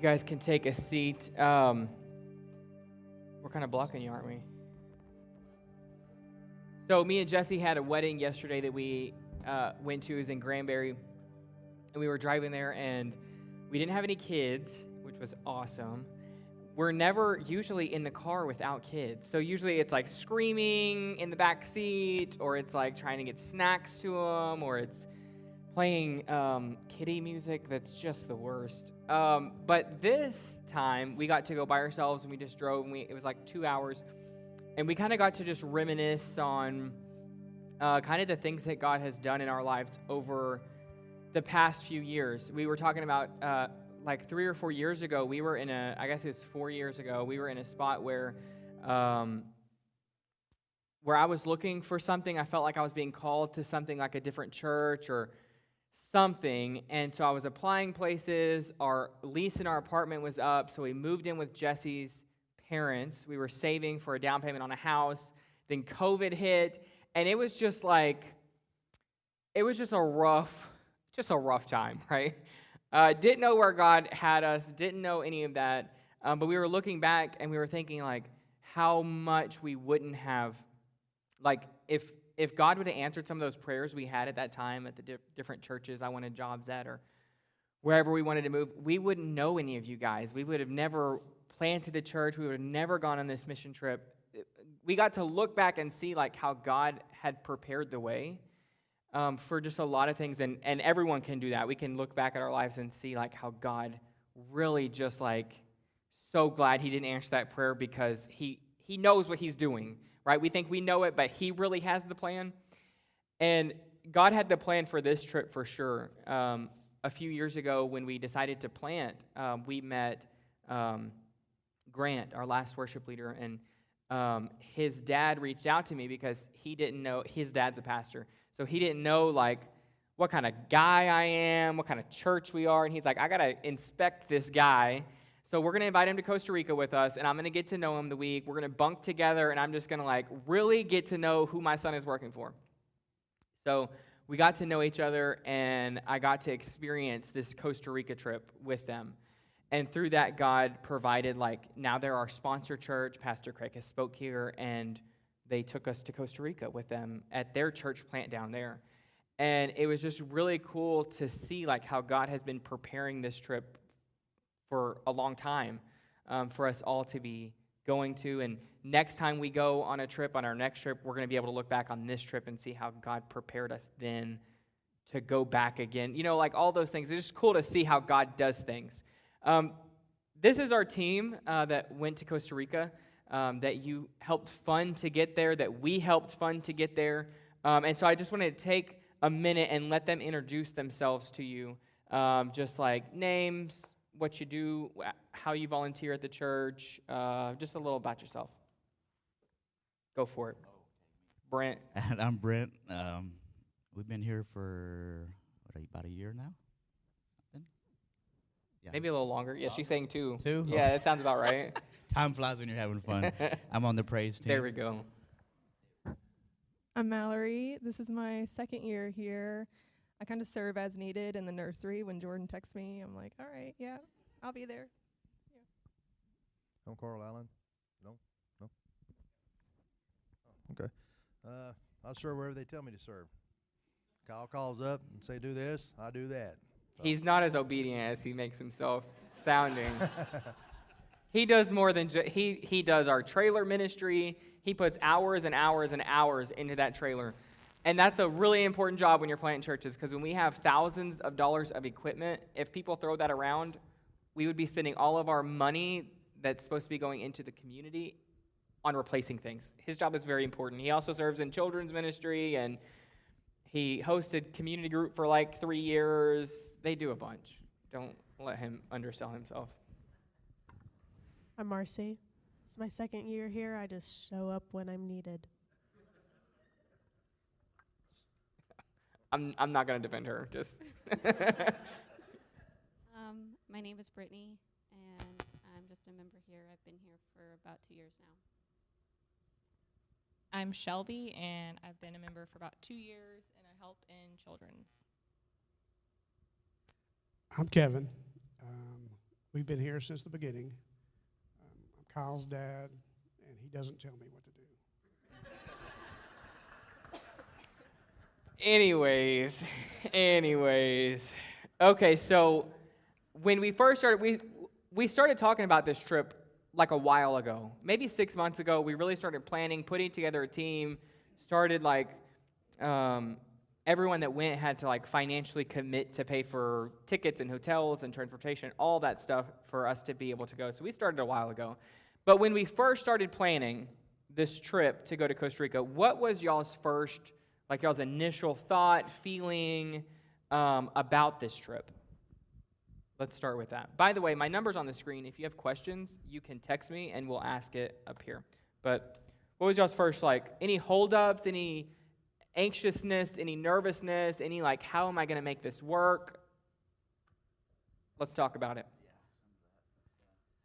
guys can take a seat. We're kind of blocking you, aren't we? So me and Jesse had a wedding yesterday that we went to. It was in Granbury, and we were driving there, and we didn't have any kids, which was awesome. We're never usually in the car without kids. So usually it's like screaming in the back seat, or it's like trying to get snacks to them, or it's playing kiddie music that's just the worst. But this time, we got to go by ourselves, and we just drove, and it was like 2 hours. And we kind of got to just reminisce on kind of the things that God has done in our lives over the past few years. We were talking about like 3 or 4 years ago, we were in I guess it was 4 years ago, we were in a spot where I was looking for something. I felt like I was being called to something like a different church or something, and so I was applying places. Our lease in our apartment was up, so we moved in with Jesse's parents. We were saving for a down payment on a house. Then COVID hit, and it was just a rough time, right? Didn't know where God had us, didn't know any of that, but we were looking back, and we were thinking, like, how much we wouldn't have, like, if God would have answered some of those prayers we had at that time at the different churches I wanted jobs at, or wherever we wanted to move, we wouldn't know any of you guys. We would have never planted the church. We would have never gone on this mission trip. We got to look back and see like how God had prepared the way for just a lot of things, and everyone can do that. We can look back at our lives and see like how God really just like, so glad he didn't answer that prayer, because he knows what he's doing, right? We think we know it, but he really has the plan. And God had the plan for this trip for sure. A few years ago when we decided to plant, we met Grant, our last worship leader, and his dad reached out to me because he didn't know, his dad's a pastor, so he didn't know like what kind of guy I am, what kind of church we are, and he's like, I gotta inspect this guy. So we're going to invite him to Costa Rica with us, and I'm going to get to know him the week. We're going to bunk together, and I'm just going to, like, really get to know who my son is working for. So we got to know each other, and I got to experience this Costa Rica trip with them. And through that, God provided, like, now they're our sponsor church. Pastor Craig has spoke here, and they took us to Costa Rica with them at their church plant down there. And it was just really cool to see, like, how God has been preparing this trip for a long time for us all to be going to. And next time we go on a trip, on our next trip, we're going to be able to look back on this trip and see how God prepared us then to go back again. You know, like all those things. It's just cool to see how God does things. This is our team that went to Costa Rica, that you helped fund to get there, that we helped fund to get there. And so I just wanted to take a minute and let them introduce themselves to you, just like names, what you do, how you volunteer at the church, just a little about yourself. Go for it. Brent. And I'm Brent. We've been here for, about a year now? Something? Yeah. Maybe a little longer. Yeah, she's saying 2. 2? Yeah, that sounds about right. Time flies when you're having fun. I'm on the praise team. There we go. I'm Mallory. This is my second year here. I kind of serve as needed in the nursery. When Jordan texts me, I'm like, all right, yeah, I'll be there. Yeah. I'm Carl Allen. No? Oh, okay. I'll serve wherever they tell me to serve. Kyle calls up and say, do this, I do that. So. He's not as obedient as he makes himself sounding. He does more than, he does our trailer ministry. He puts hours and hours and hours into that trailer. And that's a really important job when you're planting churches, because when we have thousands of dollars of equipment, if people throw that around, we would be spending all of our money that's supposed to be going into the community on replacing things. His job is very important. He also serves in children's ministry, and he hosted community group for like 3 years. They do a bunch. Don't let him undersell himself. I'm Marcy. It's my second year here. I just show up when I'm needed. I'm not going to defend her. Just. My name is Brittany, and I'm just a member here. I've been here for about 2 years now. I'm Shelby, and I've been a member for about 2 years, and I help in children's. I'm Kevin. we've been here since the beginning. I'm Kyle's dad, and he doesn't tell me what to do. Anyways. Okay, so when we first started, we started talking about this trip like a while ago. Maybe 6 months ago, we really started planning, putting together a team, started like everyone that went had to like financially commit to pay for tickets and hotels and transportation, all that stuff for us to be able to go. So we started a while ago. But when we first started planning this trip to go to Costa Rica, what was y'all's first, like y'all's initial thought, feeling about this trip? Let's start with that. By the way, my number's on the screen. If you have questions, you can text me and we'll ask it up here. But what was y'all's first, like, any holdups, any anxiousness, any nervousness, any like, how am I going to make this work? Let's talk about it.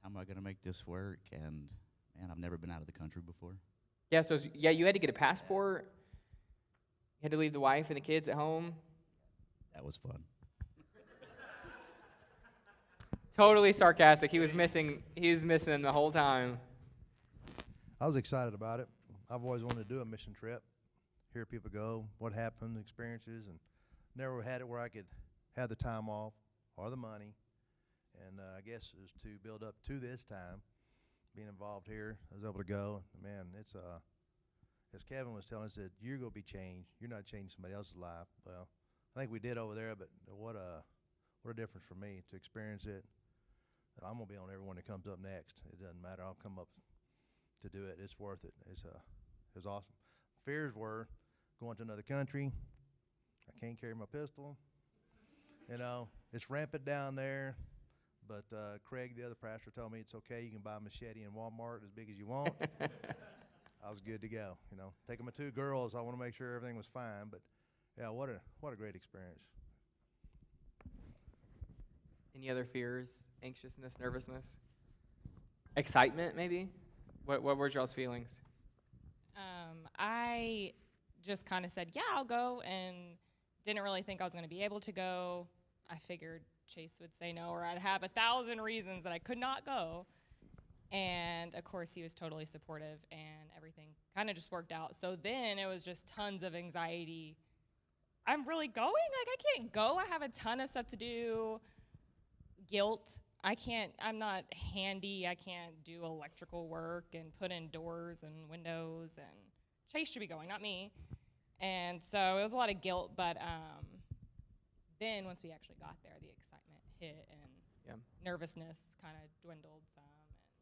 How am I going to make this work? And, man, I've never been out of the country before. Yeah, so you had to get a passport. You had to leave the wife and the kids at home. That was fun. Totally sarcastic. He was missing them the whole time. I was excited about it. I've always wanted to do a mission trip, hear people go, what happened, experiences, and never had it where I could have the time off or the money. And I guess it was to build up to this time, being involved here, I was able to go. Man, it's as Kevin was telling us, that you're going to be changed. You're not changing somebody else's life. Well, I think we did over there, but what a difference for me to experience it. And I'm going to be on everyone that comes up next. It doesn't matter. I'll come up to do it. It's worth it. It was awesome. Fears were going to another country. I can't carry my pistol. It's rampant down there. But Craig, the other pastor, told me it's okay. You can buy a machete in Walmart as big as you want. I was good to go. Taking my 2 girls, I want to make sure everything was fine. But yeah, what a great experience. Any other fears, anxiousness, nervousness? Excitement, maybe? What were y'all's feelings? I just kind of said, yeah, I'll go, and didn't really think I was going to be able to go. I figured Chase would say no, or I'd have 1,000 reasons that I could not go. And, of course, he was totally supportive, and everything kind of just worked out. So then it was just tons of anxiety. I'm really going? Like, I can't go. I have a ton of stuff to do. Guilt. I'm not handy. I can't do electrical work and put in doors and windows, and Chase should be going, not me. And so it was a lot of guilt, but then once we actually got there, the excitement hit, and nervousness kind of dwindled some.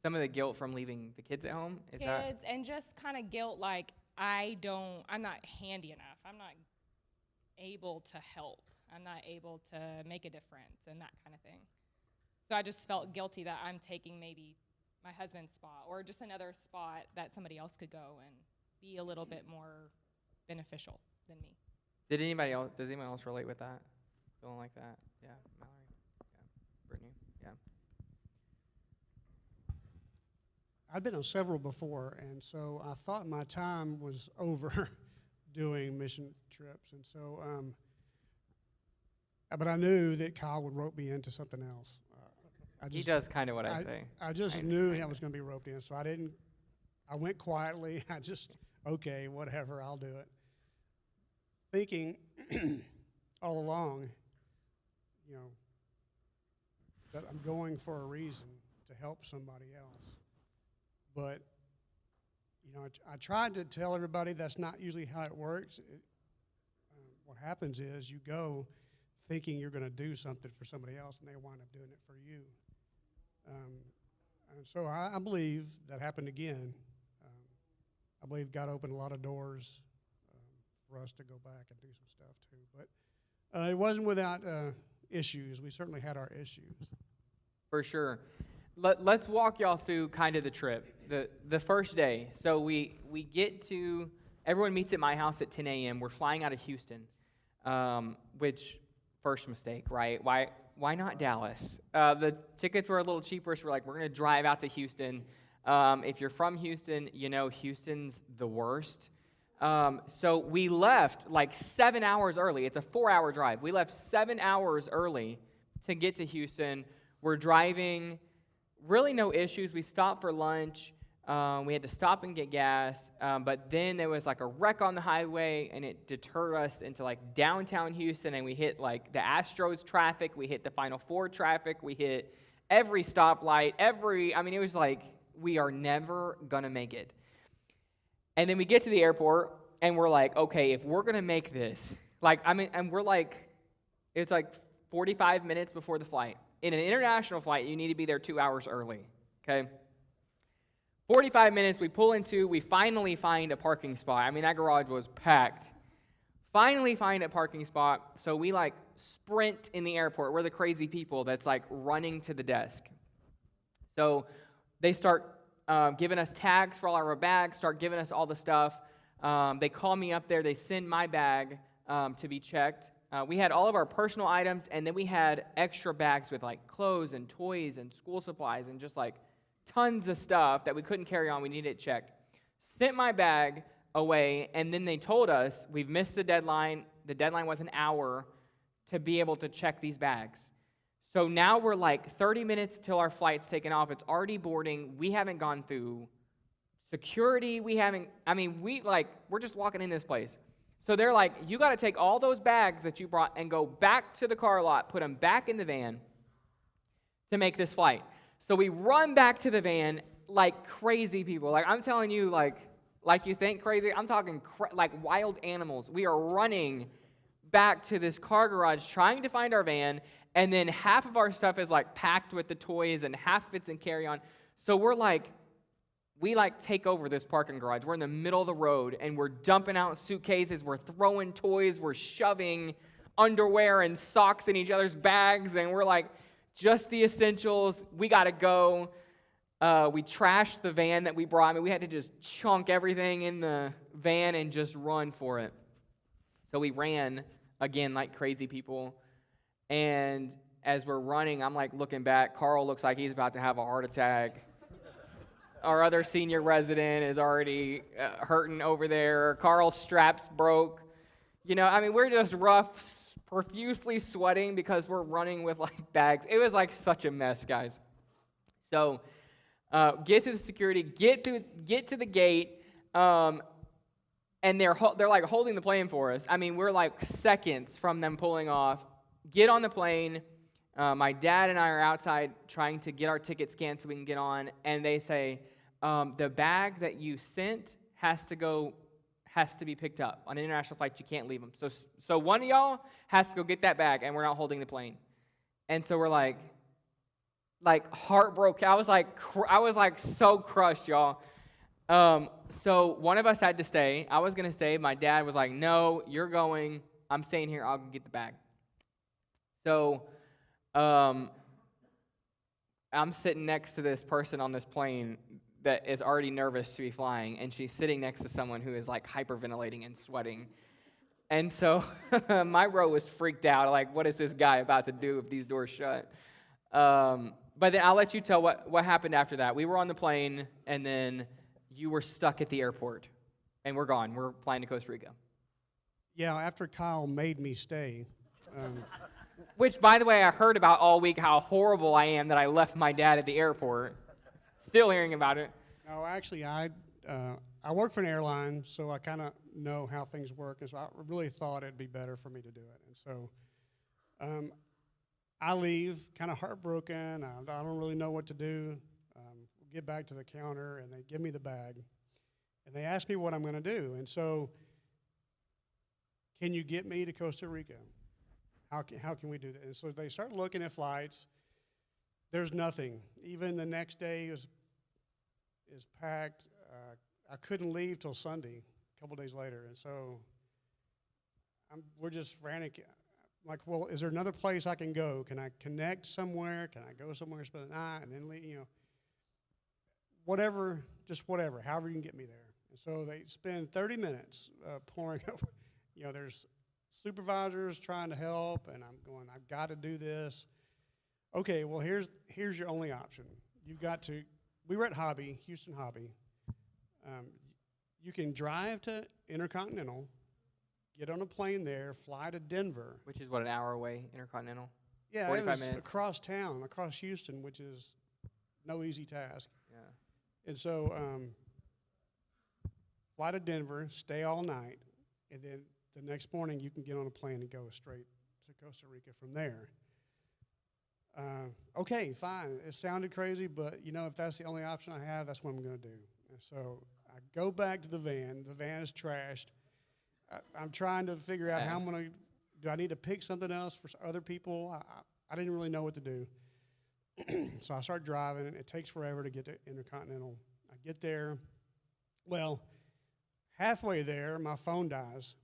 Some of the guilt from leaving the kids at home? And just kind of guilt, like, I'm not handy enough. I'm not able to help. I'm not able to make a difference and that kind of thing. So I just felt guilty that I'm taking maybe my husband's spot or just another spot that somebody else could go and be a little bit more beneficial than me. Does anyone else relate with that? Feeling like that? Yeah, Mallory? Yeah, Brittany? Yeah. I'd been on several before, and so I thought my time was over doing mission trips. And so, but I knew that Kyle would rope me into something else. He does kind of what I say. I just knew I was going to be roped in, so I went quietly. Okay, whatever, I'll do it. Thinking all along, that I'm going for a reason to help somebody else. But, I tried to tell everybody that's not usually how it works. What happens is you go thinking you're going to do something for somebody else, and they wind up doing it for you. And so I believe that happened again. I believe God opened a lot of doors for us to go back and do some stuff too. But it wasn't without issues. We certainly had our issues. For sure. Let's walk y'all through kind of the trip. The first day. So we get to, everyone meets at my house at 10 a.m. We're flying out of Houston, which, first mistake, right? Why not Dallas? The tickets were a little cheaper, so we're like, we're going to drive out to Houston. If you're from Houston, Houston's the worst. So we left like 7 hours early. It's a 4-hour drive. We left 7 hours early to get to Houston. we're driving, really no issues. We stopped for lunch. We had to stop and get gas, but then there was like a wreck on the highway, and it deterred us into like downtown Houston, and we hit like the Astros traffic, we hit the Final Four traffic, we hit every stoplight, it was like, we are never gonna make it. And then we get to the airport, and we're like, okay, if we're gonna make this, and we're like, it's like 45 minutes before the flight. In an international flight, you need to be there 2 hours early, okay? 45 minutes, we pull into, we finally find a parking spot. That garage was packed. Finally find a parking spot, so we like sprint in the airport. We're the crazy people that's like running to the desk. So they start giving us tags for all our bags, start giving us all the stuff. They call me up there, they send my bag to be checked. We had all of our personal items, and then we had extra bags with like clothes and toys and school supplies and just like tons of stuff that we couldn't carry on. We needed it checked. Sent my bag away, and then they told us we've missed the deadline. The deadline was an hour to be able to check these bags. So now we're like 30 minutes till our flight's taken off. It's already boarding. We haven't gone through security. We're just walking in this place. So they're like, you got to take all those bags that you brought and go back to the car lot, put them back in the van to make this flight. So we run back to the van like crazy people. Like, I'm telling you, like you think crazy. I'm talking like wild animals. We are running back to this car garage trying to find our van, and then half of our stuff is like packed with the toys and half of it's in carry-on. So we take over this parking garage. We're in the middle of the road, and we're dumping out suitcases. We're throwing toys. We're shoving underwear and socks in each other's bags, and we're like, just the essentials. We got to go. We trashed the van that we brought. We had to just chunk everything in the van and just run for it. So we ran, again, like crazy people. And as we're running, I'm like looking back. Carl looks like he's about to have a heart attack. Our other senior resident is already hurting over there. Carl's straps broke. We're just rough, profusely sweating because we're running with like bags. It was like such a mess, guys. So get through the security, get to the gate, and they're like holding the plane for us. We're like seconds from them pulling off. Get on the plane. My dad and I are outside trying to get our ticket scanned so we can get on, and they say, the bag that you sent has to be picked up. On an international flight, you can't leave them. So one of y'all has to go get that bag, and we're not holding the plane. And so we're like heartbroken. I was like so crushed, y'all. So one of us had to stay. I was going to stay. My dad was like, no, you're going. I'm staying here. I'll get the bag. So I'm sitting next to this person on this plane that is already nervous to be flying, and she's sitting next to someone who is like hyperventilating and sweating. And so my row was freaked out, like, what is this guy about to do if these doors shut? But then I'll let you tell what happened after that. We were on the plane, and then you were stuck at the airport, and we're gone. We're flying to Costa Rica. Yeah, after Kyle made me stay. Which, by the way, I heard about all week how horrible I am that I left my dad at the airport. Still hearing about it. No, actually, I work for an airline, so I kind of know how things work, and so I really thought it'd be better for me to do it. And so I leave kind of heartbroken. I don't really know what to do. Get back to the counter, and they give me the bag, and they ask me what I'm going to do. And so, can you get me to Costa Rica? How can we do that? And so they start looking at flights. There's nothing. Even the next day is packed. I couldn't leave till Sunday, a couple days later. And so we're just frantic. Like, well, is there another place I can go? Can I connect somewhere? Can I go somewhere, spend the night, and then leave, whatever, just whatever, however you can get me there. And so they spend 30 minutes pouring over. There's supervisors trying to help, and I'm going, I've got to do this. Okay, well, here's your only option. You've got to, we were at Houston Hobby. You can drive to Intercontinental, get on a plane there, fly to Denver. Which is, what, an hour away, Intercontinental? Yeah, it 45 was minutes. across town, across Houston, which is no easy task. Yeah. And so, fly to Denver, stay all night, and then the next morning you can get on a plane and go straight to Costa Rica from there. Okay, fine. It sounded crazy, but if that's the only option I have, that's what I'm going to do. And so I go back to the van. The van is trashed. I'm trying to figure out how I'm going to. Do I need to pick something else for other people? I didn't really know what to do. So I start driving. It takes forever to get to Intercontinental. I get there. Well, halfway there, my phone dies.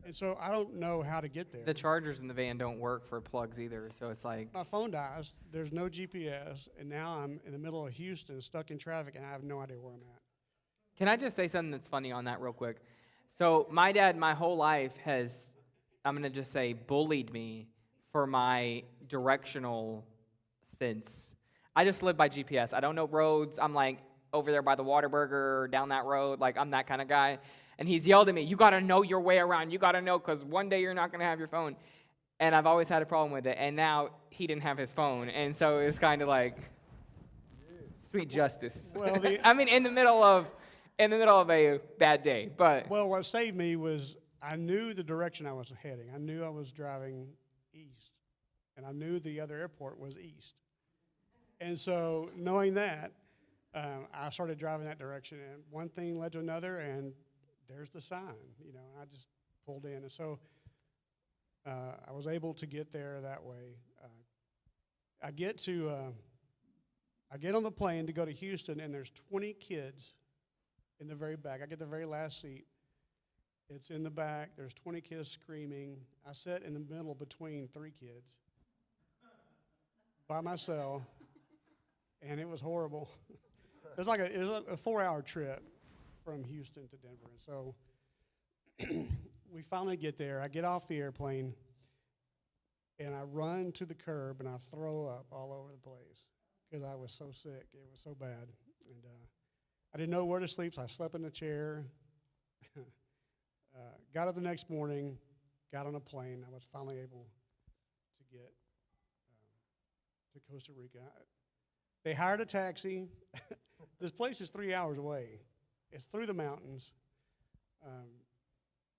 And so I don't know how to get there. The chargers in the van don't work for plugs either, so it's like. My phone dies. There's no GPS. And now I'm in the middle of Houston, stuck in traffic, and I have no idea where I'm at. Can I just say something that's funny on that real quick? So my dad, my whole life has, I'm going to just say, bullied me for my directional sense. I just live by GPS. I don't know roads. I'm like over there by the Whataburger, down that road. Like, I'm that kind of guy. And he's yelled at me, you got to know your way around. You got to know, because one day you're not going to have your phone. And I've always had a problem with it. And now he didn't have his phone. And so it's kind of like, sweet justice. Well, I mean, in the middle of a bad day, but. Well, what saved me was I knew the direction I was heading. I knew I was driving east, and I knew the other airport was east. And so knowing that, I started driving that direction, and one thing led to another, and there's the sign, and I just pulled in. And so I was able to get there that way. I get on the plane to go to Houston, and there's 20 kids in the very back. I get the very last seat. It's in the back. There's 20 kids screaming. I sat in the middle between 3 kids by myself, and it was horrible. It was a 4-hour trip from Houston to Denver. And so we finally get there. I get off the airplane, and I run to the curb, and I throw up all over the place because I was so sick. It was so bad. And I didn't know where to sleep, so I slept in a chair. Got up the next morning, got on a plane. I was finally able to get to Costa Rica. They hired a taxi. This place is 3 hours away. It's through the mountains.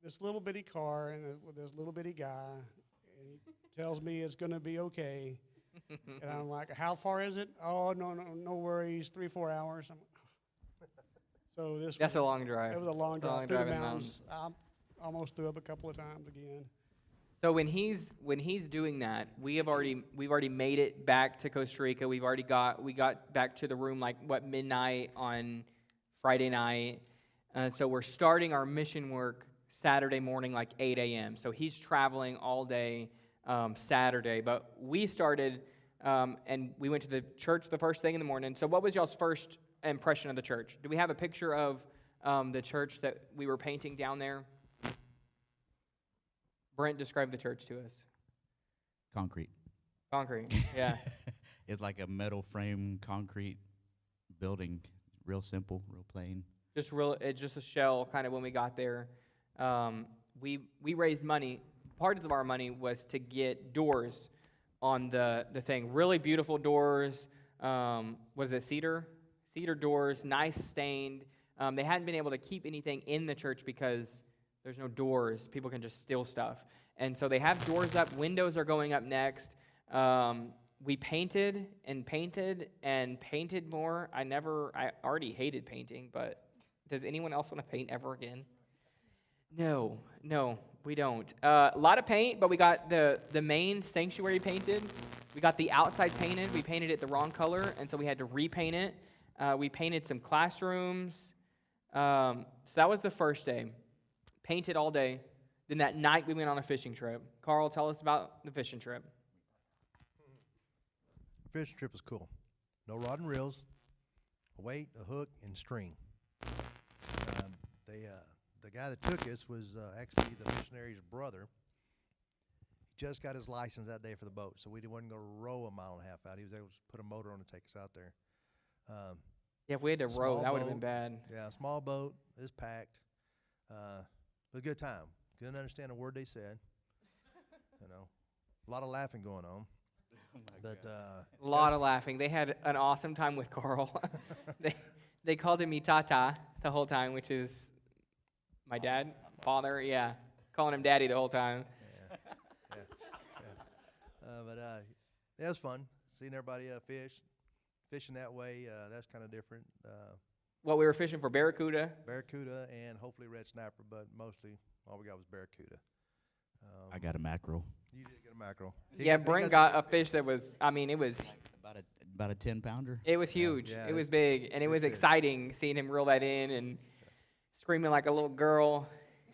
This little bitty car and with this little bitty guy, and he tells me it's going to be okay. And I'm like, how far is it? Oh, no worries, 3-4 hours. So That's a long drive. It was a long drive through the in the mountains. I almost threw up a couple of times again. So when he's doing that, we've already made it back to Costa Rica. We got back to the room midnight on Friday night. So we're starting our mission work Saturday morning 8 a.m. So he's traveling all day Saturday, but we started and we went to the church the first thing in the morning. So what was y'all's first impression of the church? Do we have a picture of the church that we were painting down there? Brent, describe the church to us. Concrete. Concrete, yeah. It's like a metal frame concrete building. Real simple, real plain. Just a shell kind of when we got there. We raised money. Part of our money was to get doors on the thing. Really beautiful doors. What is it, cedar? Cedar doors, nice stained. They hadn't been able to keep anything in the church because there's no doors. People can just steal stuff. And so they have doors up. Windows are going up next. We painted more. I already hated painting, but does anyone else want to paint ever again? No, we don't. A lot of paint, but we got the main sanctuary painted. We got the outside painted. We painted it the wrong color, and so we had to repaint it. We painted some classrooms. So that was the first day. Painted all day. Then that night we went on a fishing trip. Carl, tell us about the fishing trip. Fishing trip was cool. No rod and reels, a weight, a hook, and string. The guy that took us was actually the missionary's brother. He just got his license that day for the boat, so we wasn't going to row a mile and a half out. He was able to put a motor on to take us out there. Yeah, if we had to row, that would have been bad. Yeah, small boat. It was packed. It was a good time. Couldn't understand a word they said. A lot of laughing going on. But A lot of laughing. They had an awesome time with Carl. they called him Tata the whole time, which is my dad, father, yeah. Calling him daddy the whole time. It was fun seeing everybody fishing that way. That's kind of different. Well, we were fishing for barracuda. Barracuda and hopefully red snapper, but mostly all we got was barracuda. I got a mackerel. You did get a mackerel. Yeah, Brent got a fish that was, it was About a 10-pounder. It was huge. Yeah, it was it's big, and it was big. exciting seeing him reel that in and screaming like a little girl.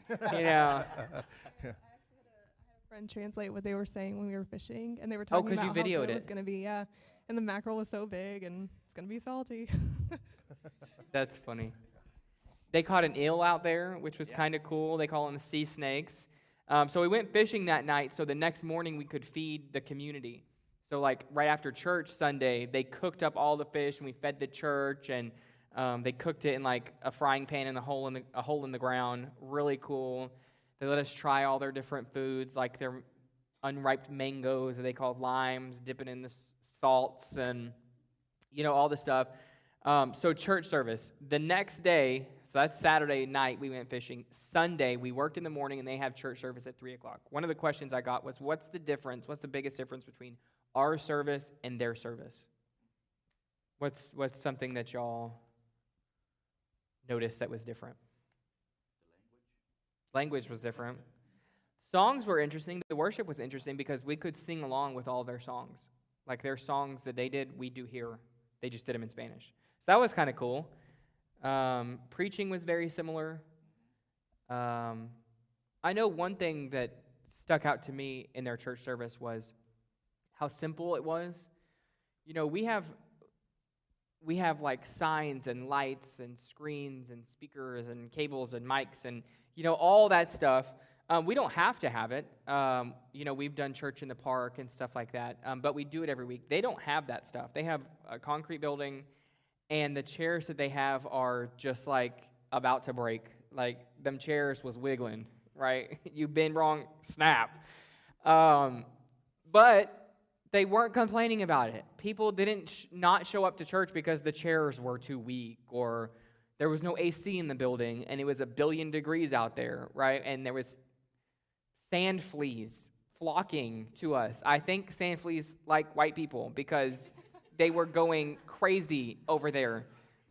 You know. Friend translate what they were saying when we were fishing, and they were talking 'cause you about how videoed good it. it was going to be, yeah. And the mackerel was so big, and it's going to be salty. That's funny. They caught an eel out there, which was kind of cool. They call them sea snakes. So we went fishing that night, so the next morning we could feed the community. So like right after church Sunday, they cooked up all the fish, and we fed the church, and they cooked it in like a frying pan in a hole in the ground. Really cool. They let us try all their different foods, like their unripe mangoes that they called limes, dipping in the salts, and all the stuff. So church service. The next day, so that's Saturday night, we went fishing. Sunday, we worked in the morning, and they have church service at 3 o'clock. One of the questions I got was, what's the difference? What's the biggest difference between our service and their service? What's something that y'all noticed that was different? Language was different. Songs were interesting. The worship was interesting because we could sing along with all their songs. Like their songs that they did, we do here. They just did them in Spanish. So that was kind of cool. Preaching was very similar. I know one thing that stuck out to me in their church service was how simple it was. We have like signs and lights and screens and speakers and cables and mics and all that stuff. We don't have to have it. We've done church in the park and stuff like that, but we do it every week. They don't have that stuff. They have a concrete building, and the chairs that they have are just like about to break. Like them chairs was wiggling, right? You bend wrong, snap. But they weren't complaining about it. People didn't not show up to church because the chairs were too weak or there was no AC in the building and it was 1 billion degrees out there, right? And there was sand fleas flocking to us. I think sand fleas like white people because they were going crazy over there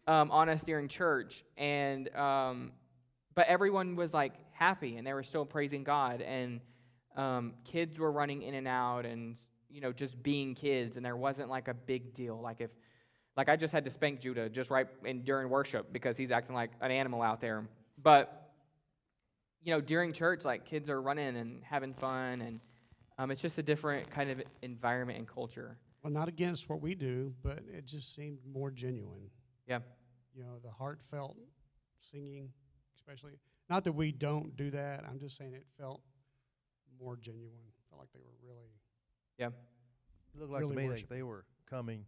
on us during church. And but everyone was like happy and they were still praising God. And kids were running in and out and just being kids, and there wasn't like a big deal. Like I just had to spank Judah just right during worship because he's acting like an animal out there. But during church, like kids are running and having fun, and it's just a different kind of environment and culture. Well, not against what we do, but it just seemed more genuine. Yeah. The heartfelt singing, especially. Not that we don't do that. I'm just saying it felt more genuine. Felt like they were really. Yeah. It looked like really to me like worshiping. they were coming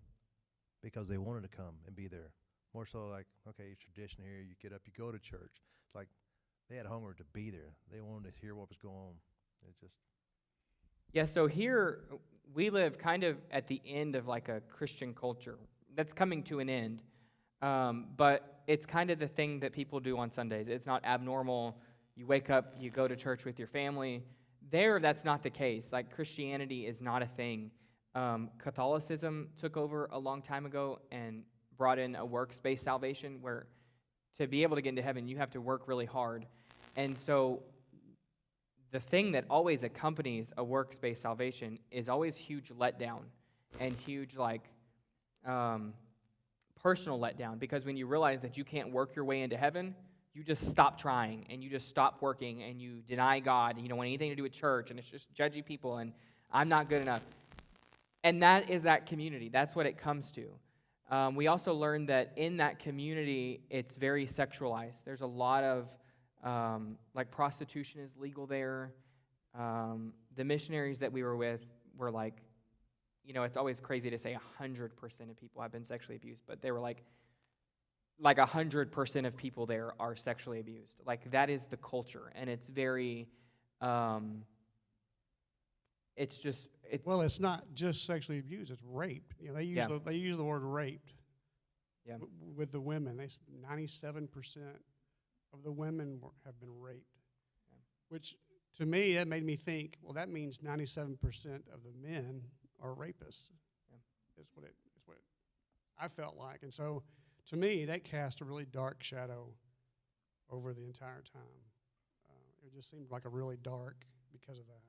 because they wanted to come and be there. More so like, okay, it's tradition here. You get up, you go to church. It's like they had hunger to be there. They wanted to hear what was going on. It just. Yeah, so here we live kind of at the end of like a Christian culture that's coming to an end. But it's kind of the thing that people do on Sundays. It's not abnormal. You wake up, you go to church with your family. There, that's not the case. Like Christianity is not a thing. Catholicism took over a long time ago and brought in a works-based salvation where to be able to get into heaven, you have to work really hard. And so the thing that always accompanies a works-based salvation is always huge letdown and huge personal letdown, because when you realize that you can't work your way into heaven, you just stop trying and you just stop working and you deny God and you don't want anything to do with church and it's just judgy people and I'm not good enough. And that is that community. That's what it comes to. We also learned that in that community, it's very sexualized. There's a lot of, prostitution is legal there. The missionaries that we were with were like, it's always crazy to say 100% of people have been sexually abused, but they were like 100% of people there are sexually abused. Like, that is the culture, and it's very, it's just Well, it's not just sexually abused; it's rape. You know, Yeah. they use the word raped. Yeah. With the women, 97% of the women have been raped, which to me that made me think. Well, that means 97% of the men are rapists. Yeah. That's what I felt like, and so to me that cast a really dark shadow over the entire time. It just seemed like a really dark because of that.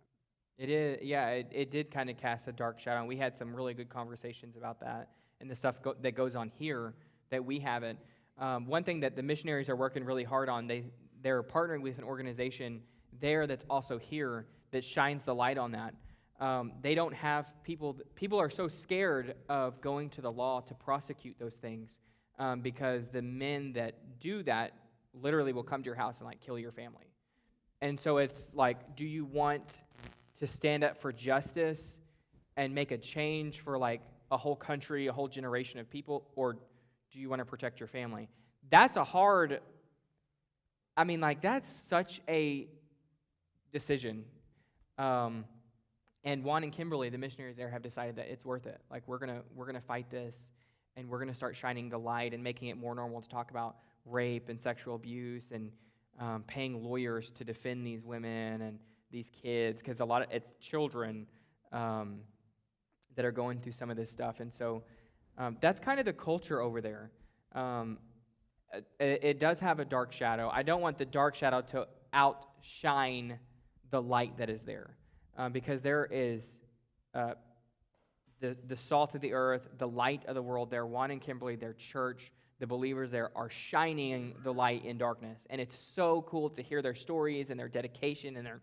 It is, yeah, it did kind of cast a dark shadow, and we had some really good conversations about that and the stuff that goes on here that we haven't. One thing that the missionaries are working really hard on, they're partnering with an organization there that's also here that shines the light on that. They don't have people are so scared of going to the law to prosecute those things because the men that do that literally will come to your house and like kill your family. And so it's like, do you want to stand up for justice and make a change for like a whole country, a whole generation of people, or do you want to protect your family? That's that's such a decision. And Juan and Kimberly, the missionaries there, have decided that it's worth it. Like we're gonna fight this, and we're gonna start shining the light and making it more normal to talk about rape and sexual abuse and paying lawyers to defend these women and these kids, because it's children that are going through some of this stuff. And so that's kind of the culture over there. It does have a dark shadow. I don't want the dark shadow to outshine the light that is there, because there is the salt of the earth, the light of the world there. Juan and Kimberly, their church, the believers there are shining the light in darkness. And it's so cool to hear their stories and their dedication and their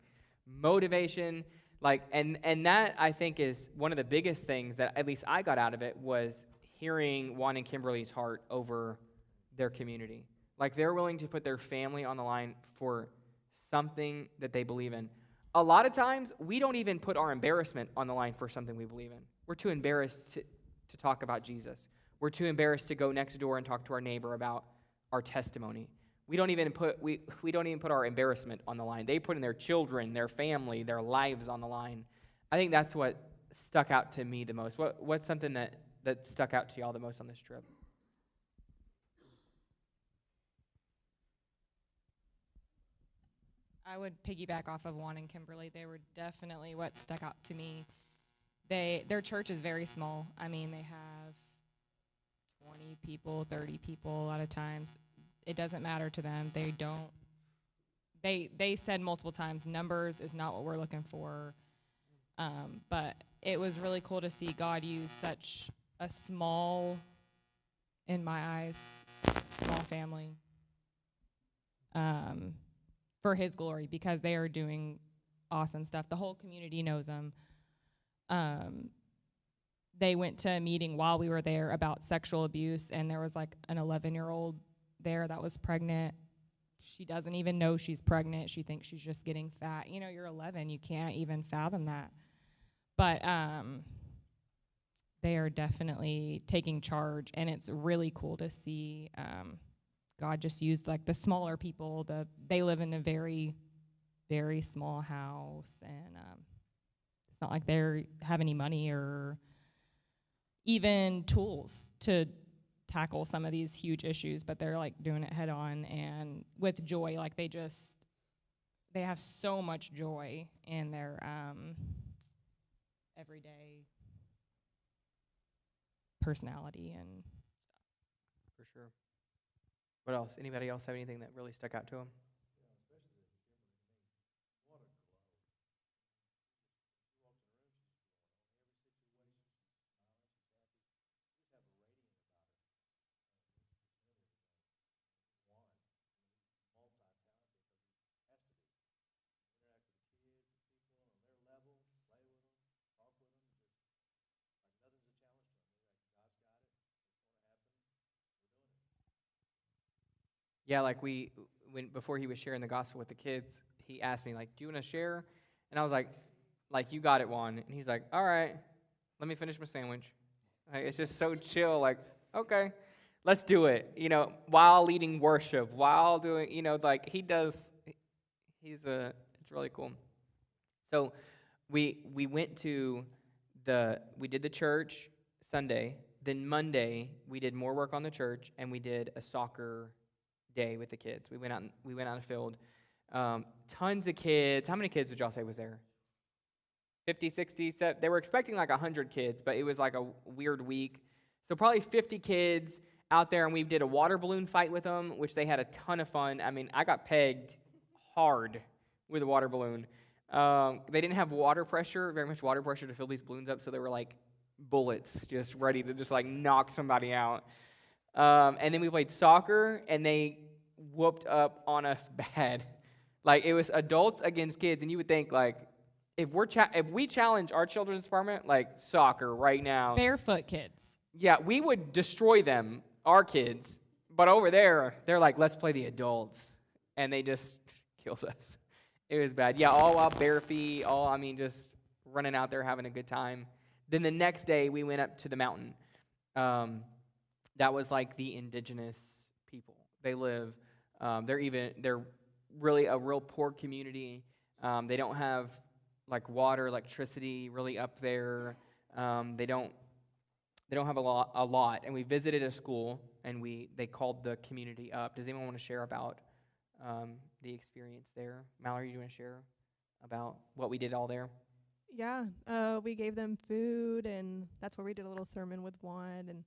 motivation. And that, I think, is one of the biggest things that at least I got out of it, was hearing Juan and Kimberly's heart over their community. Like, they're willing to put their family on the line for something that they believe in. A lot of times, we don't even put our embarrassment on the line for something we believe in. We're too embarrassed to talk about Jesus. We're too embarrassed to go next door and talk to our neighbor about our testimony. We don't even put our embarrassment on the line. They put in their children, their family, their lives on the line. I think that's what stuck out to me the most. What's something that stuck out to y'all the most on this trip? I would piggyback off of Juan and Kimberly. They were definitely what stuck out to me. Their church is very small. I mean, they have 20 people, 30 people a lot of times. It doesn't matter to them. They said multiple times, numbers is not what we're looking for. But it was really cool to see God use such a small, in my eyes, small family for his glory, because they are doing awesome stuff. The whole community knows them. They went to a meeting while we were there about sexual abuse, and there was like an 11-year-old there that was pregnant. She doesn't even know she's pregnant. She thinks she's just getting fat. You know, you're 11. You can't even fathom that. But they are definitely taking charge, and it's really cool to see God just use like the smaller people. They live in a very, very small house, and it's not like they have any money or even tools to tackle some of these huge issues, but they're like doing it head on and with joy. Like they have so much joy in their everyday personality and stuff. For sure. What else? Anybody else have anything that really stuck out to them? Yeah, like before he was sharing the gospel with the kids, he asked me, like, do you want to share? And I was like, you got it, Juan. And he's like, all right, let me finish my sandwich. Like, it's just so chill, like, okay, let's do it. You know, while leading worship, while doing, you know, like it's really cool. So we went to we did the church Sunday. Then Monday we did more work on the church, and we did a soccer day with the kids. We went out in the field. Tons of kids. How many kids would y'all say was there? 50, 60, 70. They were expecting like 100 kids, but it was like a weird week. So probably 50 kids out there, and we did a water balloon fight with them, which they had a ton of fun. I mean, I got pegged hard with a water balloon. They didn't have very much water pressure to fill these balloons up, so they were like bullets, just ready to just like knock somebody out. And then we played soccer, and they whooped up on us bad. Like, it was adults against kids, and you would think, like, if we challenge our children's department, like soccer right now, Barefoot kids. yeah, we would destroy them, our kids. But over there, they're like, let's play the adults. And they just killed us. It was bad. Yeah, all out bare feet, just running out there having a good time. Then the next day, we went up to the mountain. That was like the indigenous people. They live, they're really a real poor community. They don't have like water, electricity really up there. They don't have a lot. And we visited a school, and they called the community up. Does anyone want to share about the experience there? Mallory, you want to share about what we did all there? Yeah, we gave them food, and that's where we did a little sermon with one, and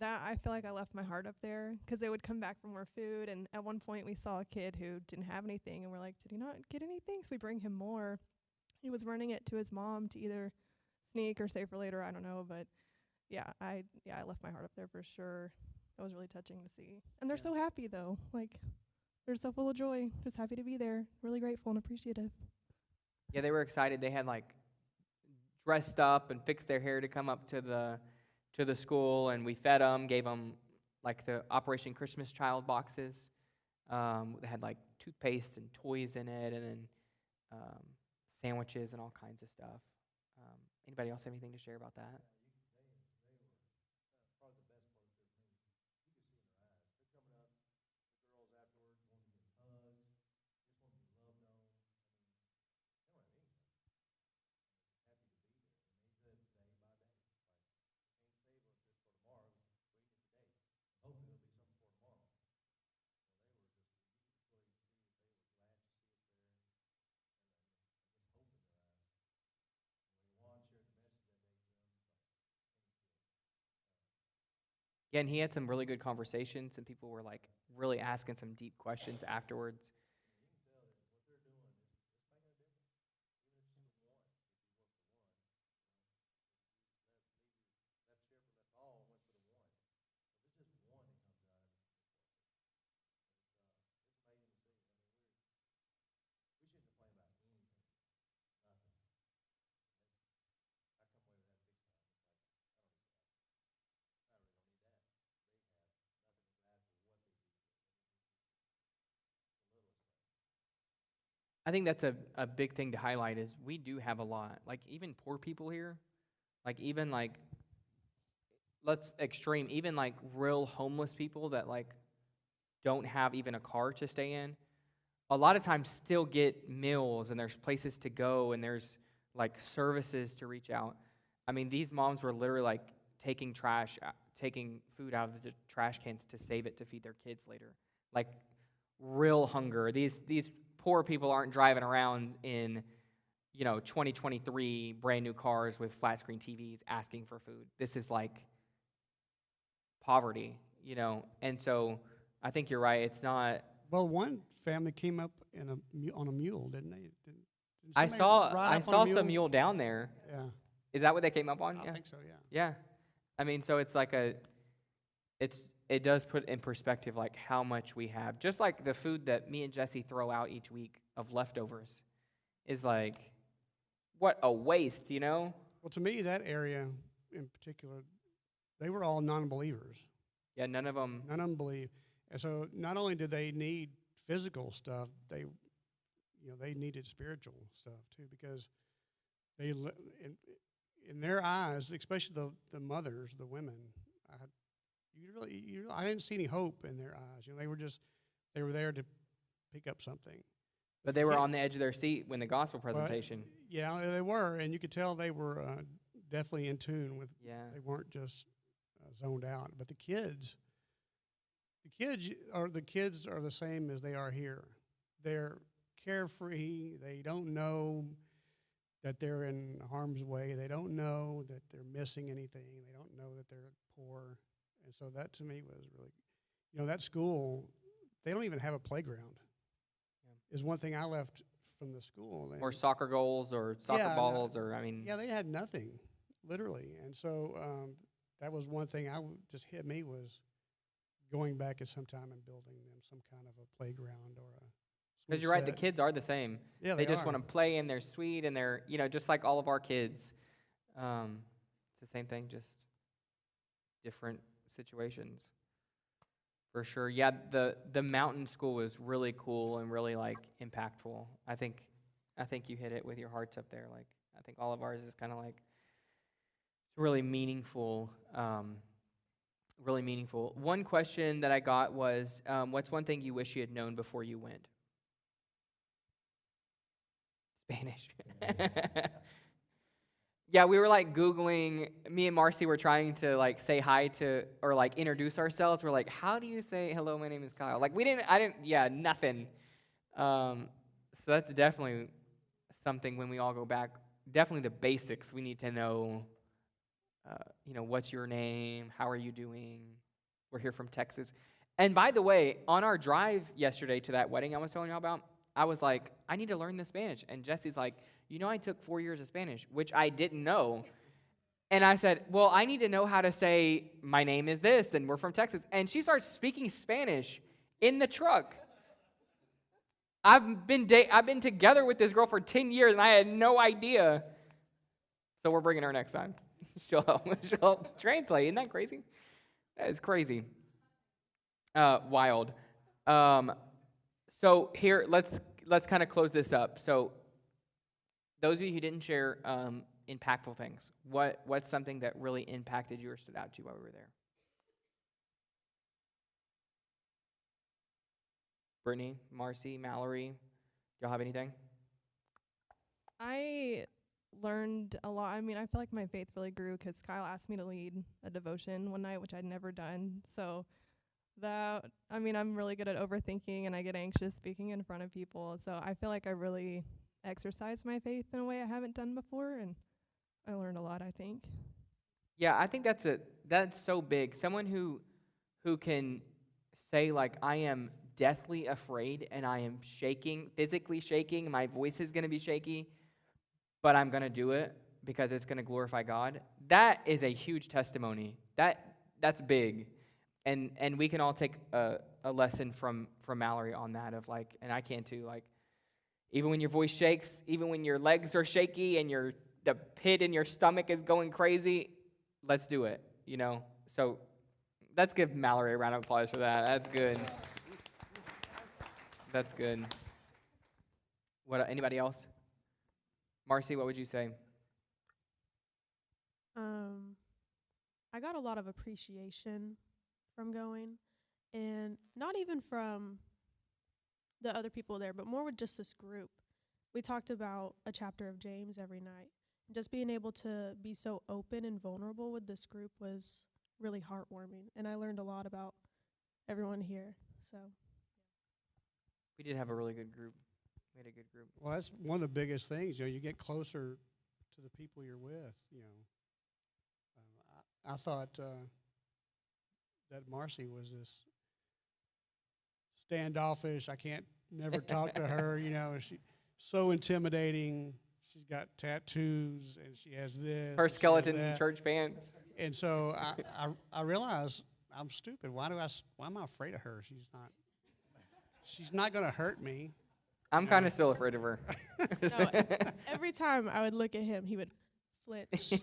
that, I feel like I left my heart up there, because they would come back for more food, and at one point we saw a kid who didn't have anything, and we're like, did he not get anything? So we bring him more. He was running it to his mom to either sneak or save for later, I don't know, but I left my heart up there for sure. That was really touching to see. And they're so happy, though. Like, they're so full of joy, just happy to be there, really grateful and appreciative. Yeah, they were excited. They had like dressed up and fixed their hair to come up to the school, and we fed them, gave them like the Operation Christmas Child boxes. They had like toothpaste and toys in it, and then sandwiches and all kinds of stuff. Anybody else have anything to share about that? Yeah, and he had some really good conversations, and people were like really asking some deep questions afterwards. I think that's a big thing to highlight is we do have a lot. Like, even poor people here, like, even like, even like real homeless people that like don't have even a car to stay in, a lot of times still get meals, and there's places to go, and there's like services to reach out. I mean, these moms were literally like taking food out of the trash cans to save it to feed their kids later. Like, real hunger. These poor people aren't driving around in 2023 brand new cars with flat screen TVs asking for food. This is like poverty, and so I think you're right. It's not. Well, one family came up on a mule, didn't they? Didn't I somebody saw ride up on a some mule down there. Yeah, Is that what they came up on? I Yeah. think so. Yeah. Yeah. I mean, so it's like it does put in perspective like how much we have. Just like the food that me and Jesse throw out each week of leftovers is like, what a waste, Well, to me, that area in particular, they were all non-believers. Yeah, none of them believe. And so not only did they need physical stuff, they needed spiritual stuff too, because in their eyes, especially the mothers, the women, I didn't see any hope in their eyes. They were there to pick up something. But they were on the edge of their seat when the gospel presentation. Yeah, they were, and you could tell they were definitely in tune with. Yeah. They weren't just zoned out. But the kids are the same as they are here. They're carefree. They don't know that they're in harm's way. They don't know that they're missing anything. They don't know that they're poor. And so that to me was really, that school, they don't even have a playground. Yeah. Is one thing I left from the school. Or soccer goals or soccer Yeah, balls or, I mean. Yeah, they had nothing, literally. And so that was one thing just hit me was going back at some time and building them some kind of a playground or a. Because you're right, the kids are the same. Yeah, they just are. want to play and they're sweet and they're, just like all of our kids. It's the same thing, just different situations. For sure. Yeah, the mountain school was really cool and really like impactful. I think you hit it with your hearts up there. Like I think all of ours is kind of like really meaningful. Really meaningful. One question that I got was, what's one thing you wish you had known before you went? Spanish. Yeah, we were like Googling, me and Marcy were trying to like say hi to, or like introduce ourselves. We're like, how do you say, hello, my name is Kyle? Like nothing. So that's definitely something when we all go back, definitely the basics we need to know, what's your name? How are you doing? We're here from Texas. And by the way, on our drive yesterday to that wedding I was telling y'all about, I was like, I need to learn the Spanish. And Jesse's like, I took 4 years of Spanish, which I didn't know. And I said, well, I need to know how to say, my name is this, and we're from Texas. And she starts speaking Spanish in the truck. I've been together with this girl for 10 years, and I had no idea. So we're bringing her next time. She'll help translate. Isn't that crazy? That is crazy. Wild. So here, let's kind of close this up. So those of you who didn't share impactful things, what's something that really impacted you or stood out to you while we were there? Brittany, Marcy, Mallory, y'all have anything? I learned a lot. I mean, I feel like my faith really grew because Kyle asked me to lead a devotion one night, which I'd never done. So I'm really good at overthinking, and I get anxious speaking in front of people. So I feel like I really exercised my faith in a way I haven't done before, and I learned a lot, I think. Yeah, I think that's so big. Someone who can say, like, I am deathly afraid and I am shaking, physically shaking, my voice is going to be shaky, but I'm going to do it because it's going to glorify God. That is a huge testimony. That's big. And we can all take a lesson from Mallory on that of like, and I can too, like, even when your voice shakes, even when your legs are shaky and the pit in your stomach is going crazy, let's do it, So let's give Mallory a round of applause for that. That's good. That's good. Anybody else? Marcy, what would you say? I got a lot of appreciation from going, and not even from the other people there, but more with just this group. We talked about a chapter of James every night. Just being able to be so open and vulnerable with this group was really heartwarming, and I learned a lot about everyone here. So We did have a really good group. We had a good group. Well, that's one of the biggest things. You get closer to the people you're with. I thought that Marcy was this standoffish. I can't never talk to her. She's so intimidating. She's got tattoos and she has this. Her skeleton church pants. And so I realized I'm stupid. Why am I afraid of her? She's not going to hurt me. I'm kind of still afraid of her. No, every time I would look at him, he would flinch.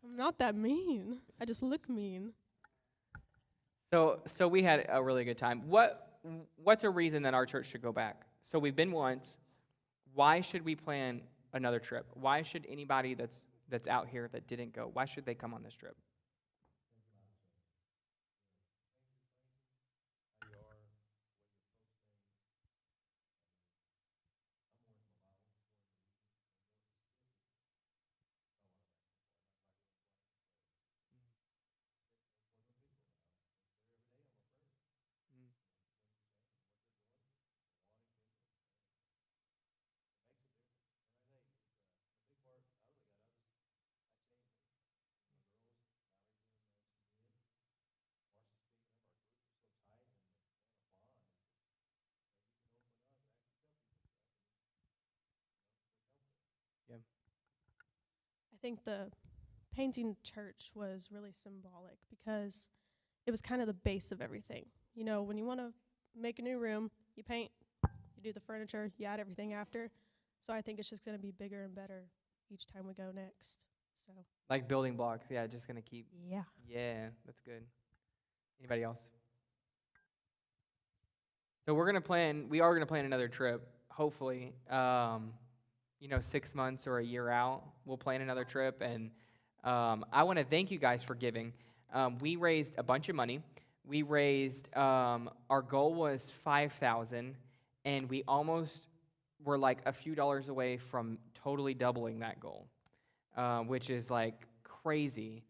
I'm not that mean. I just look mean. So we had a really good time. What's a reason that our church should go back? So we've been once. Why should we plan another trip? Why should anybody that's out here that didn't go, why should they come on this trip? think the painting church was really symbolic because it was kind of the base of everything. You know, when you want to make a new room, you paint, you do the furniture, you add everything after. So I think it's just going to be bigger and better each time we go next. So Like building blocks. Yeah, just going to keep. yeah. Yeah, that's good. Anybody else? So we are going to plan another trip, hopefully. 6 months or a year out, we'll plan another trip. And I want to thank you guys for giving. We raised a bunch of money. We raised, our goal was $5,000, and we almost were like a few dollars away from totally doubling that goal, which is like crazy,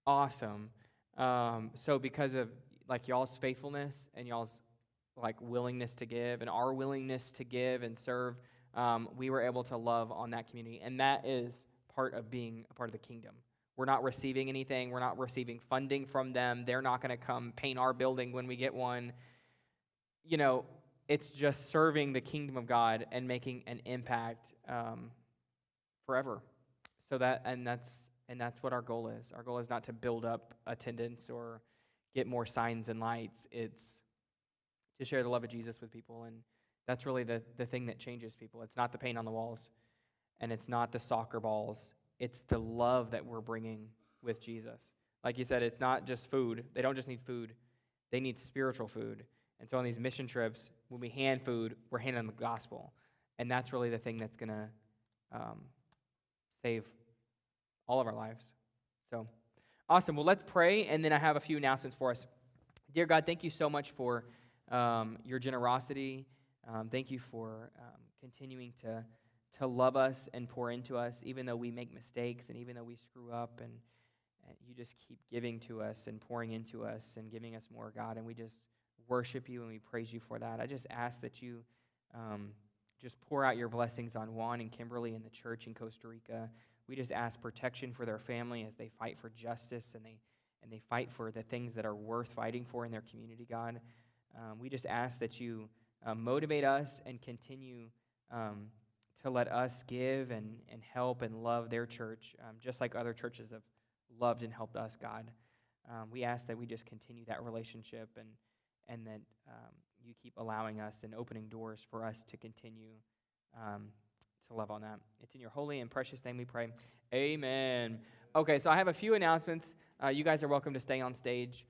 awesome. So because of like y'all's faithfulness and y'all's like willingness to give and our willingness to give and serve, we were able to love on that community. And that is part of being a part of the kingdom. We're not receiving anything. We're not receiving funding from them. They're not going to come paint our building when we get one. You know, it's just serving the kingdom of God and making an impact forever. So that's what our goal is. Our goal is not to build up attendance or get more signs and lights. It's to share the love of Jesus with people, and that's really the thing that changes people. It's not the paint on the walls, and it's not the soccer balls. It's the love that we're bringing with Jesus. Like you said, it's not just food. They don't just need food. They need spiritual food. And so on these mission trips, when we hand food, we're handing them the gospel. And that's really the thing that's going to save all of our lives. So awesome. Well, let's pray, and then I have a few announcements for us. Dear God, thank you so much for your generosity. Thank you for continuing to love us and pour into us, even though we make mistakes and even though we screw up, and you just keep giving to us and pouring into us and giving us more, God, and we just worship you and we praise you for that. I just ask that you just pour out your blessings on Juan and Kimberly and the church in Costa Rica. We just ask protection for their family as they fight for justice and they fight for the things that are worth fighting for in their community, God. We just ask that you motivate us and continue to let us give and help and love their church, just like other churches have loved and helped us, God. We ask that we just continue that relationship and that you keep allowing us and opening doors for us to continue to love on that. It's in your holy and precious name we pray. Amen. Okay, so I have a few announcements. You guys are welcome to stay on stage.